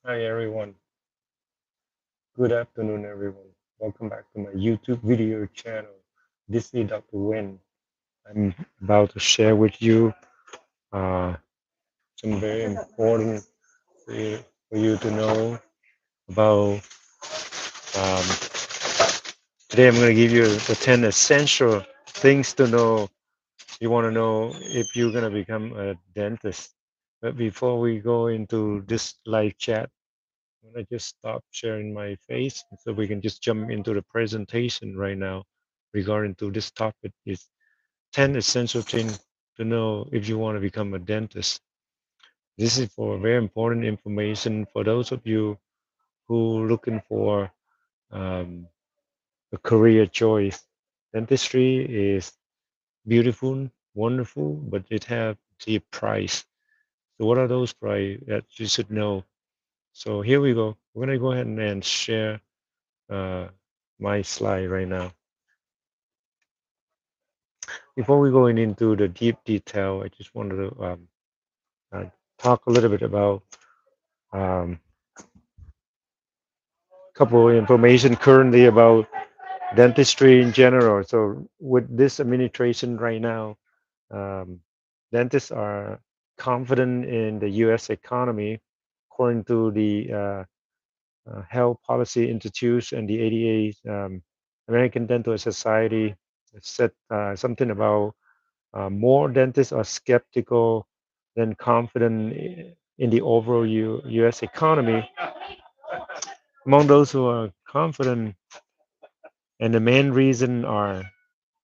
Hi everyone. Good afternoon everyone. Welcome back to my YouTube video channel. This is Dr. Wen. I'm about to share with you uh, some very important for you to know about. Um, Today I'm going to give you the 10 essential things to know. You want to know if you're going to become a dentist. But before we go into this live chat, I'm gonna just stop sharing my face so we can just jump into the presentation right now regarding to this topic is 10 essential things to know if you want to become a dentist. This is for very important information for those of you who looking for um, a career choice. Dentistry is beautiful, wonderful, but it have the price. So what are those price that you should know? So here we go. We're gonna go ahead and share uh, my slide right now. Before we go into the deep detail, I just wanted to uh, talk a little bit about a couple of information currently about dentistry in general. So with this administration right now, um, dentists are confident in the U.S. economy, according to the Health Policy Institute and the ADA, American Dental Society. It said something about more dentists are skeptical than confident in the overall U.S. economy. Among those who are confident, and the main reason are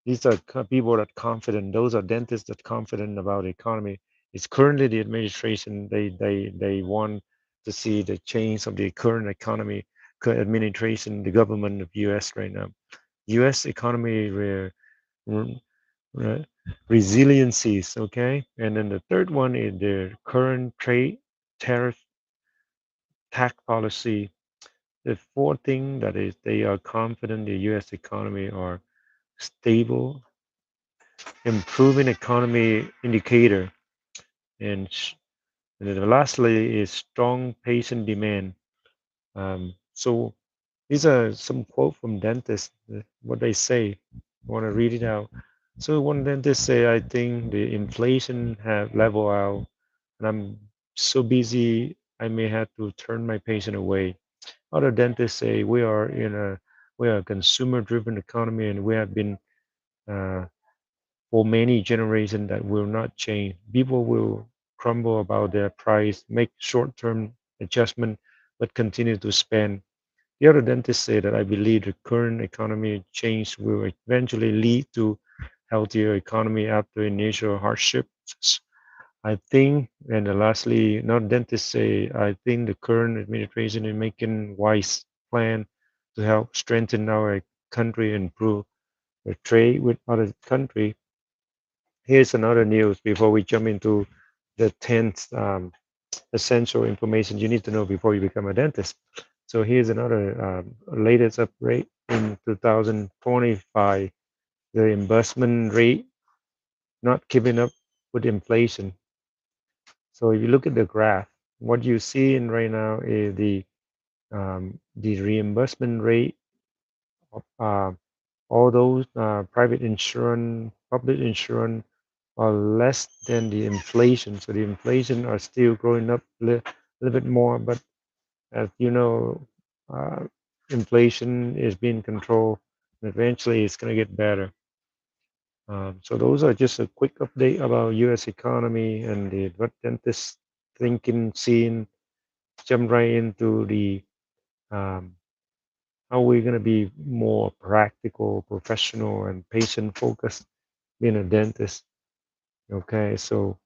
these are people that confident. Those are dentists that confident about the economy. It's currently the administration. They want to see the change of the current economy, current administration, the government of U.S. right now. U.S. economy re- resiliencies, okay? And then the third one is the current trade tariff tax policy. The fourth thing that is they are confident the US economy are stable, improving economy indicator. And, and then lastly is strong patient demand. So these are some quote from dentists, what they say. I want to read it out. So one dentist say, I think the inflation have leveled out and I'm so busy I may have to turn my patient away. Other dentists say we are a consumer driven economy and we have been uh, for many generations that will not change. People will crumble about their price, make short term adjustment, but continue to spend. The other dentists say that I believe the current economy change will eventually lead to healthier economy after initial hardships. I think, and lastly, not dentists say, I think the current administration is making wise plan to help strengthen our country and improve the trade with other country. Here's another news before we jump into the 10th essential information you need to know before you become a dentist. So here's another latest update in 2025. The reimbursement rate not keeping up with inflation. So if you look at the graph, what you see in right now is the reimbursement rate of all those private insurance, public insurance are less than the inflation. So the inflation are still growing up a little bit more, but as you know, uh, inflation is being controlled, and eventually it's going to get better. So those are just a quick update about U.S. economy and the what dentists thinking, seeing. Jump right into the um, how we're going to be more practical, professional, and patient focused being a dentist. Okay, so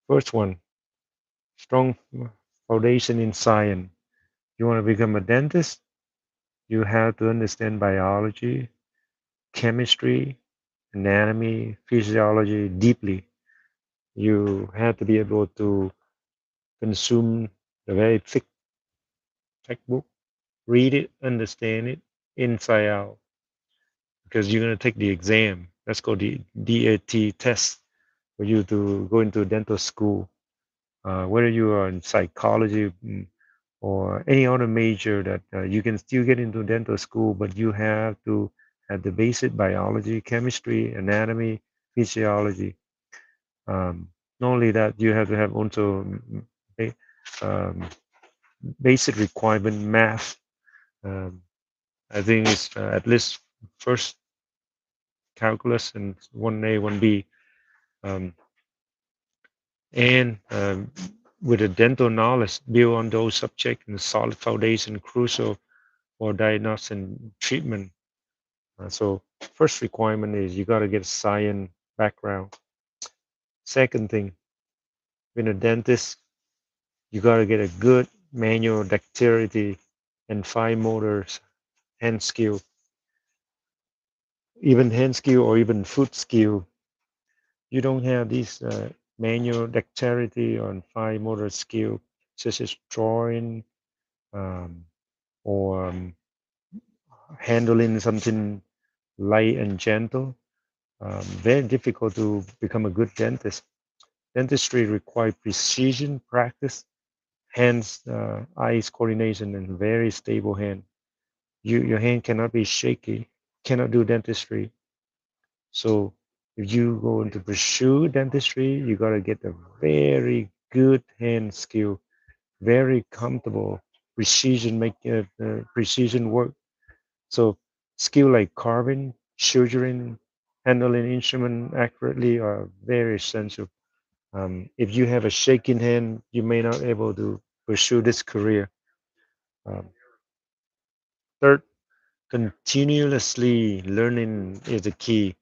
first one, strong foundation in science. You want to become a dentist, you have to understand biology, chemistry, anatomy, physiology deeply. You have to be able to consume the very thick textbook, read it, understand it inside out, because you're going to take the exam. That's called the DAT test for you to go into dental school. Whether you are in psychology, or any other major that you can still get into dental school, but you have to have the basic biology, chemistry, anatomy, physiology. Um, Not only that, you have to have also ba- um, basic requirement math. Um, I think it's at least first calculus and 1A, 1B. Um, and with a dental knowledge built on those subjects and solid foundation crucial for diagnosis and treatment. So first requirement is you got to get a science background. Second thing, being a dentist, you got to get a good manual dexterity and fine motor hand skill, even hand skill or even foot skill. You don't have this manual dexterity or fine motor skill, such as drawing um, or handling something light and gentle. Very difficult to become a good dentist. Dentistry requires precision practice, hands, eyes coordination, and very stable hand. Your hand cannot be shaky. Cannot do dentistry. So if you go into pursue dentistry, you gotta get a very good hand skill, very comfortable precision work. So skill like carving, suturing, handling instrument accurately are very essential. If you have a shaking hand, you may not able to pursue this career. Um, Third, continuously learning is the key.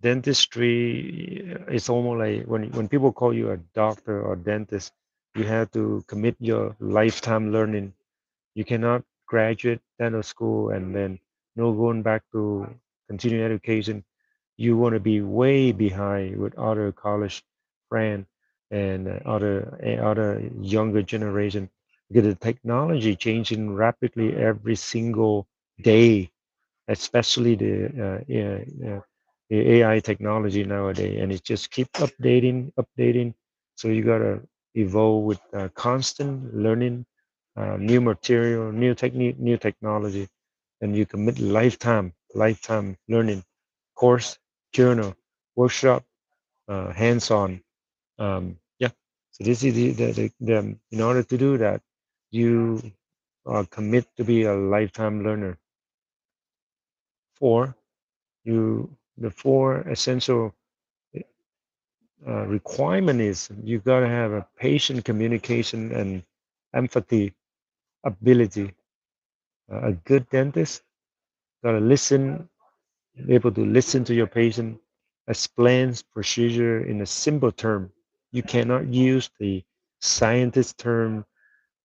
Dentistry is almost like when people call you a doctor or dentist, you have to commit your lifetime learning. You cannot graduate dental school and then no going back to continuing education. You want to be way behind with other college friends and other younger generation because the technology changing rapidly every single day, especially the AI technology nowadays, and it just keep updating. So you gotta evolve with constant learning, new material, new technique, new technology, and you commit lifetime learning, course, journal, workshop, hands-on. Yeah. So this is in order to do that, you are commit to be a lifetime learner. Four, the four essential requirement is you got to have a patient communication and empathy ability. A good dentist got to listen, be able to listen to your patient, explains procedure in a simple term. You cannot use the scientist term,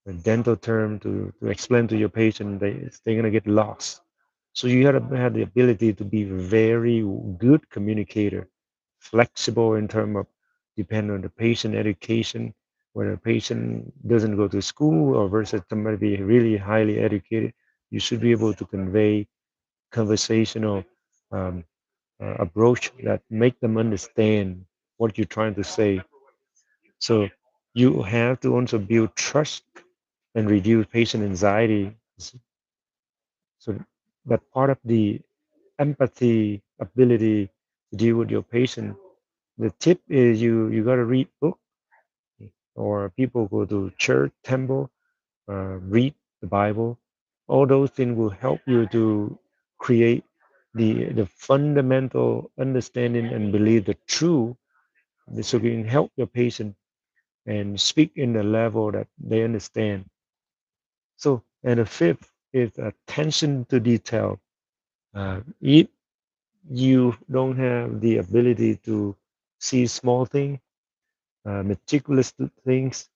the dental term to explain to your patient. They're gonna get lost. So you have to have the ability to be very good communicator, flexible in terms of depend on the patient education, whether a patient doesn't go to school or versus somebody be really highly educated. You should be able to convey conversational um, approach that make them understand what you're trying to say. So you have to also build trust and reduce patient anxiety. So that part of the empathy ability to deal with your patient. The tip is you got to read book or people go to church, temple, read the Bible. All those things will help you to create the fundamental understanding and believe the truth, so you can help your patient and speak in the level that they understand. So, and the fifth is attention to detail. If you don't have the ability to see small things, meticulous things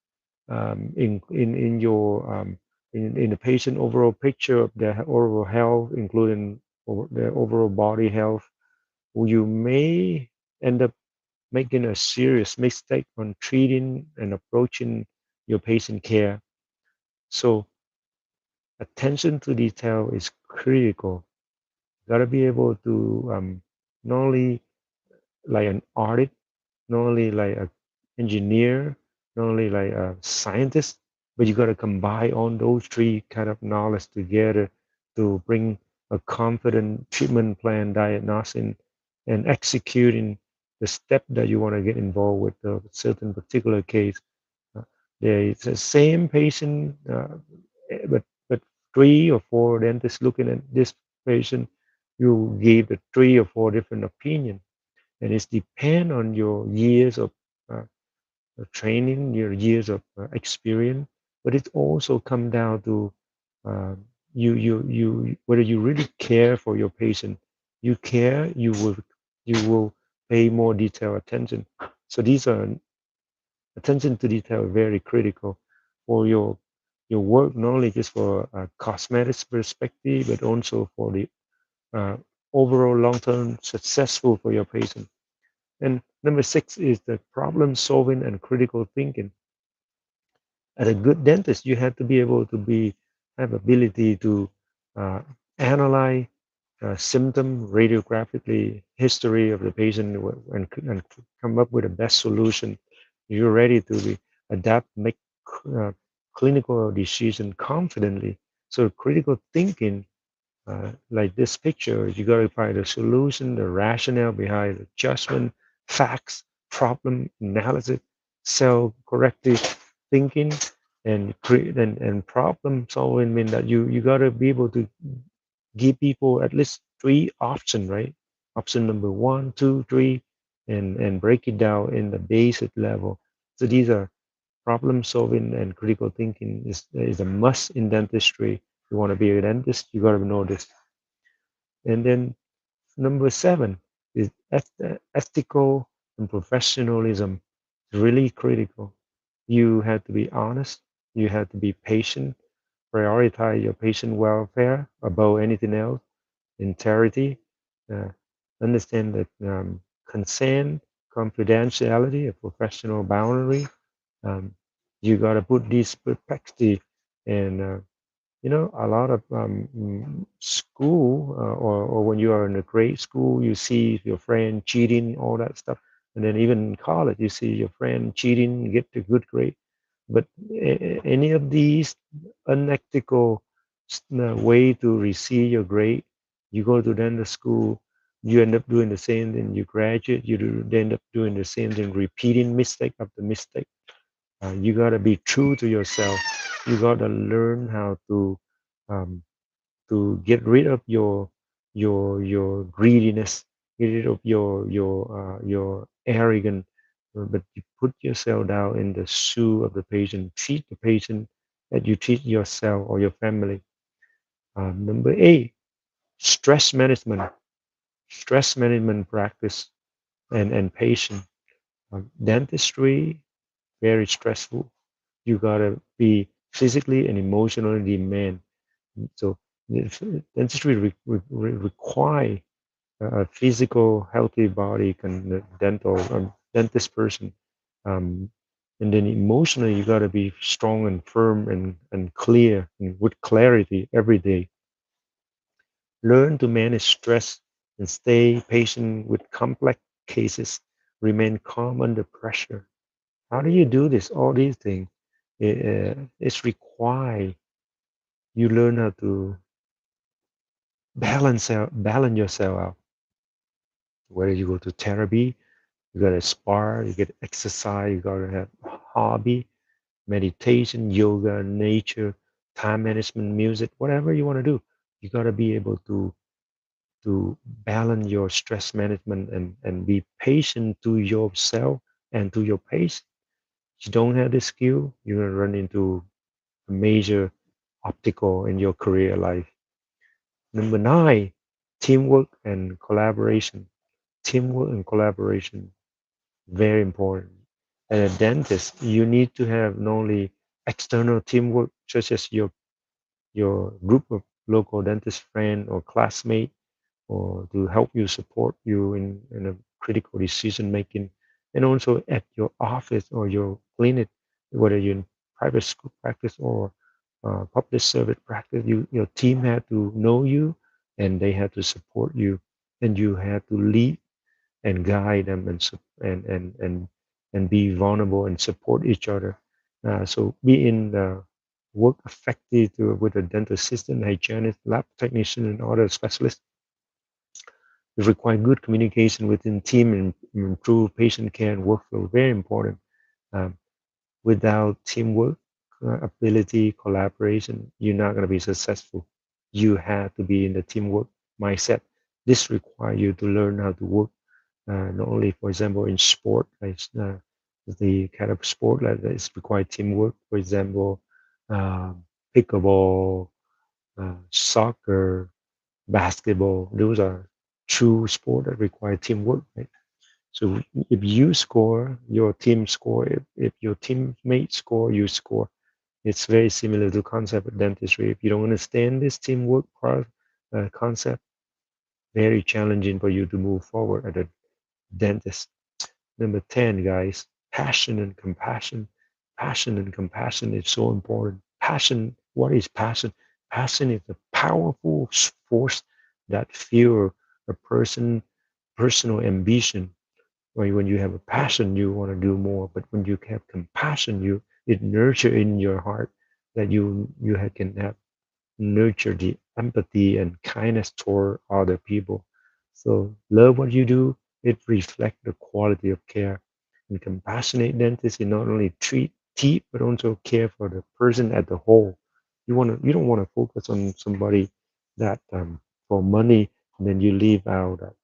in your in the patient overall picture of their overall health, including their overall body health, you may end up making a serious mistake on treating and approaching your patient care. So attention to detail is critical. You gotta be able to not only like an artist, not only like an engineer, not only like a scientist, but you got to combine all those three kind of knowledge together to bring a confident treatment plan, diagnosing, and executing the step that you want to get involved with a certain particular case. Uh, there is the same patient, but 3 or 4 dentists looking at this patient, you give the 3 or 4 different opinion, and it's depend on your years uh, of training, your years of experience, but it also come down to uh, you whether you really care for your patient. You care, you will pay more detailed attention. So these are attention to detail very critical for your work, not only just for a cosmetics perspective, but also for the uh, overall long-term successful for your patient. And number 6 is the problem solving and critical thinking. As a good dentist, you have to be able to be have ability to uh, analyze symptom radiographically, history of the patient, and come up with the best solution. You're ready to be adapt, make uh, clinical decision confidently. So critical thinking, like this picture, you got to find the solution, the rationale behind the judgment, facts, problem analysis, self corrective thinking, and create and problem solving mean that you got to be able to give people at least 3 options, right? Option number one, two, three, and break it down in the basic level. So these are problem solving and critical thinking is a must in dentistry. You want to be a dentist, you got to know this. And then number 7 is ethical and professionalism. Really critical. You have to be honest. You have to be patient. Prioritize your patient welfare above anything else. Integrity. Uh, understand that consent, confidentiality, a professional boundary. Um, you got to put this perspective and a lot of school or when you are in a grade school, you see your friend cheating, all that stuff. And then even in college, you see your friend cheating, you get a good grade. But any of these unethical way to receive your grade, you go to then the school, you end up doing the same thing, you graduate, end up doing the same thing, repeating mistake after mistake. You got to be true to yourself. You got to learn how um, to get rid of your greediness, get rid of your arrogance. But you put yourself down in the shoe of the patient. Treat the patient that you treat yourself or your family. Number 8, stress management. Stress management practice and patient. Dentistry very stressful. You gotta be physically and emotionally demand. So dentistry require a physical healthy body, can dental dentist person, um, and then emotionally you gotta be strong and firm and clear and with clarity every day. Learn to manage stress and stay patient with complex cases. Remain calm under pressure. How do you do this? All these things. It's required you learn how to balance yourself out. Whether you go to therapy, you gotta spar, you get exercise, you gotta have hobby, meditation, yoga, nature, time management, music, whatever you want to do. You gotta be able to balance your stress management and be patient to yourself and to your patient. If you don't have the skill, you're gonna run into a major obstacle in your career life. Number 9, teamwork and collaboration. Teamwork and collaboration, very important. As a dentist, you need to have not only external teamwork, such as your group of local dentist friend or classmate, or to help you support you in a critical decision making, and also at your office or your clinic, whether you're in private school practice or public service practice, your team had to know you and they had to support you, and you had to lead and guide them and and be vulnerable and support each other. So be in the work effective with a dental assistant, hygienist, lab technician, and other specialists. It requires good communication within team and improve patient care and workflow. Very important. Um, Without teamwork, ability, collaboration, you're not going to be successful. You have to be in the teamwork mindset. This requires you to learn how to work, not only, for example, in sport, like the kind of sport like that is require teamwork. For example, uh, pickleball, soccer, basketball. Those are true sport that require teamwork, right? So if you score, your team score. If your teammates score, you score. It's very similar to concept of dentistry. If you don't understand this teamwork concept, very challenging for you to move forward as a dentist. Number 10, guys, passion and compassion. Passion and compassion is so important. Passion, what is passion? Passion is a powerful force that fuels a personal ambition. When you have a passion, you want to do more. But when you have compassion, it nurture in your heart that can have nurture the empathy and kindness toward other people. So love what you do. It reflects the quality of care. And compassionate dentist, you not only treat teeth but also care for the person at the whole. You don't want to focus on somebody that for money, and then you leave out that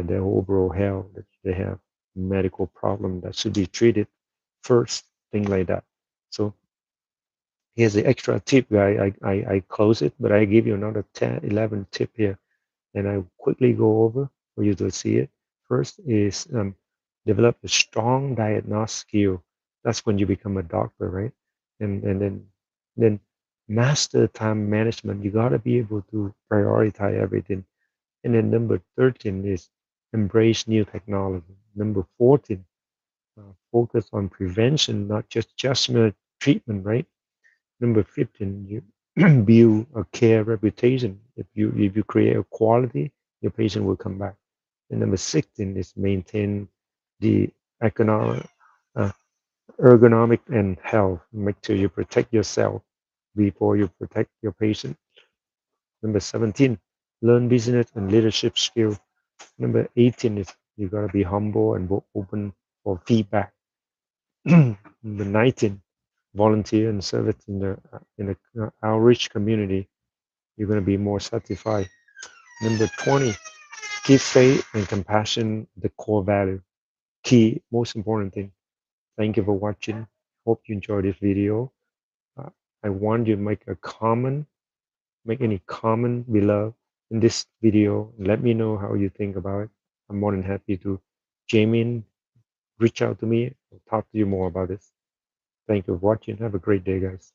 their overall health, that they have medical problem that should be treated first, thing like that. So here's the extra tip, guy. I close it, but I give you another 10, 11 tip here, and I quickly go over for you to see it. First is develop a strong diagnostic skill. That's when you become a doctor, right? And then master time management. You gotta be able to prioritize everything. And then number 13 is embrace new technology. Number 14, focus on prevention, not just judgment treatment, right? Number 15, you build a care reputation. If you create a quality, your patient will come back. And number 16 is maintain the economic, uh, ergonomic and health. Make sure you protect yourself before you protect your patient. Number 17, learn business and leadership skill. Number 18 is you gotta be humble and open for feedback. Number 19, volunteer and service in the outreach community. You're going to be more satisfied. Number 20, keep faith and compassion the core value. Key, most important thing. Thank you for watching. Hope you enjoyed this video. Uh, I want you to make any comment below in this video. Let me know how you think about it. I'm more than happy to Jamie, reach out to me. I'll talk to you more about this. Thank you for watching. Have a great day, guys.